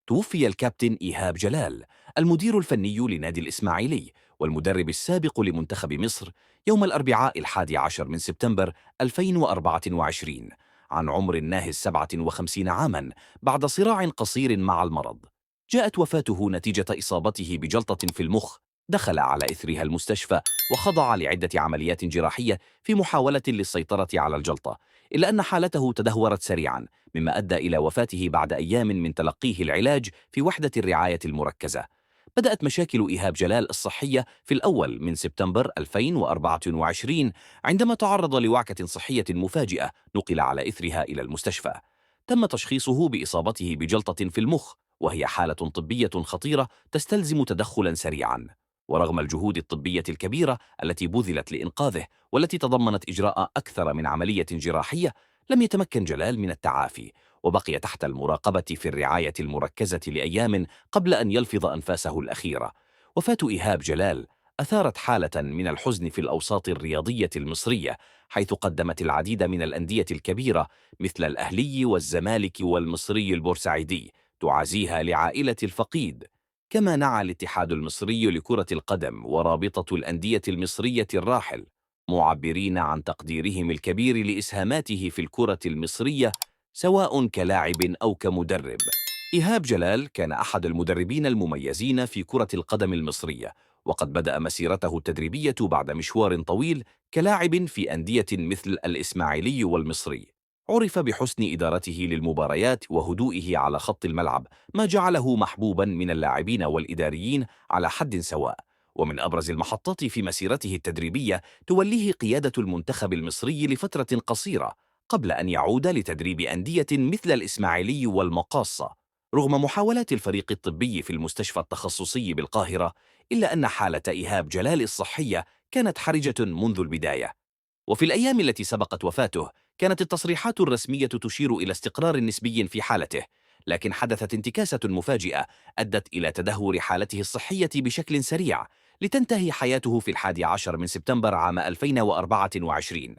توفي الكابتن إيهاب جلال المدير الفني لنادي الإسماعيلي والمدرب السابق لمنتخب مصر يوم الأربعاء 11 من سبتمبر 2024 عن عمر ناهز 57 عاما بعد صراع قصير مع المرض. جاءت وفاته نتيجة إصابته بجلطة في المخ دخل على إثرها المستشفى وخضع لعدة عمليات جراحية في محاولة للسيطرة على الجلطة، إلا أن حالته تدهورت سريعا مما أدى إلى وفاته بعد أيام من تلقيه العلاج في وحدة الرعاية المركزة. بدأت مشاكل إيهاب جلال الصحية في الأول من سبتمبر 2024 عندما تعرض لوعكة صحية مفاجئة نقل على إثرها إلى المستشفى. تم تشخيصه بإصابته بجلطة في المخ، وهي حالة طبية خطيرة تستلزم تدخلا سريعا. ورغم الجهود الطبية الكبيرة التي بذلت لإنقاذه والتي تضمنت إجراء أكثر من عملية جراحية، لم يتمكن جلال من التعافي، وبقي تحت المراقبة في الرعاية المركزة لأيام قبل أن يلفظ أنفاسه الأخيرة. وفاة إيهاب جلال أثارت حالة من الحزن في الأوساط الرياضية المصرية، حيث قدمت العديد من الأندية الكبيرة مثل الأهلي والزمالك والمصري البورسعيدي تعازيها لعائلة الفقيد. كما نعى الاتحاد المصري لكرة القدم ورابطة الأندية المصرية الراحل، معبرين عن تقديرهم الكبير لإسهاماته في الكرة المصرية سواء كلاعب أو كمدرب. إيهاب جلال كان أحد المدربين المميزين في كرة القدم المصرية، وقد بدأ مسيرته التدريبية بعد مشوار طويل كلاعب في أندية مثل الإسماعيلي والمصري. عرف بحسن إدارته للمباريات وهدوئه على خط الملعب، ما جعله محبوبا من اللاعبين والإداريين على حد سواء. ومن أبرز المحطات في مسيرته التدريبية توليه قيادة المنتخب المصري لفترة قصيرة قبل أن يعود لتدريب أندية مثل الإسماعيلي والمقاصة. رغم محاولات الفريق الطبي في المستشفى التخصصي بالقاهرة، إلا أن حالة إيهاب جلال الصحية كانت حرجة منذ البداية. وفي الأيام التي سبقت وفاته كانت التصريحات الرسمية تشير إلى استقرار نسبي في حالته، لكن حدثت انتكاسة مفاجئة أدت إلى تدهور حالته الصحية بشكل سريع، لتنتهي حياته في 11 من سبتمبر عام 2024.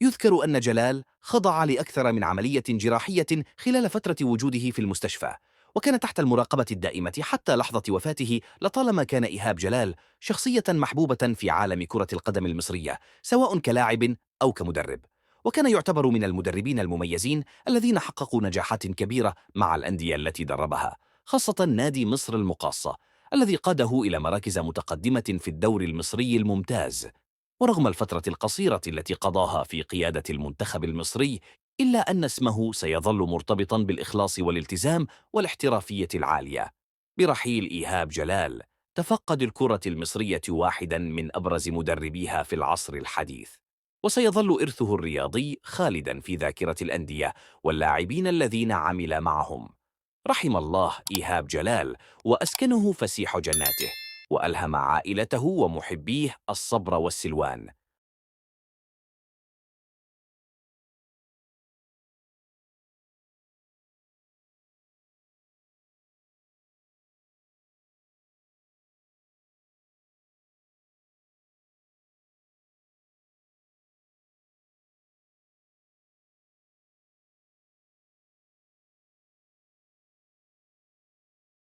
يذكر أن جلال خضع لأكثر من عملية جراحية خلال فترة وجوده في المستشفى، وكان تحت المراقبة الدائمة حتى لحظة وفاته. لطالما كان إيهاب جلال شخصية محبوبة في عالم كرة القدم المصرية سواء كلاعب أو كمدرب، وكان يعتبر من المدربين المميزين الذين حققوا نجاحات كبيرة مع الأندية التي دربها، خاصة نادي مصر المقاصة الذي قاده إلى مراكز متقدمة في الدوري المصري الممتاز. ورغم الفترة القصيرة التي قضاها في قيادة المنتخب المصري، إلا أن اسمه سيظل مرتبطا بالإخلاص والالتزام والاحترافية العالية. برحيل إيهاب جلال تفقد الكرة المصرية واحدا من أبرز مدربيها في العصر الحديث، وسيظل إرثه الرياضي خالدا في ذاكرة الأندية واللاعبين الذين عمل معهم. رحم الله إيهاب جلال وأسكنه فسيح جناته، وألهم عائلته ومحبيه الصبر والسلوان.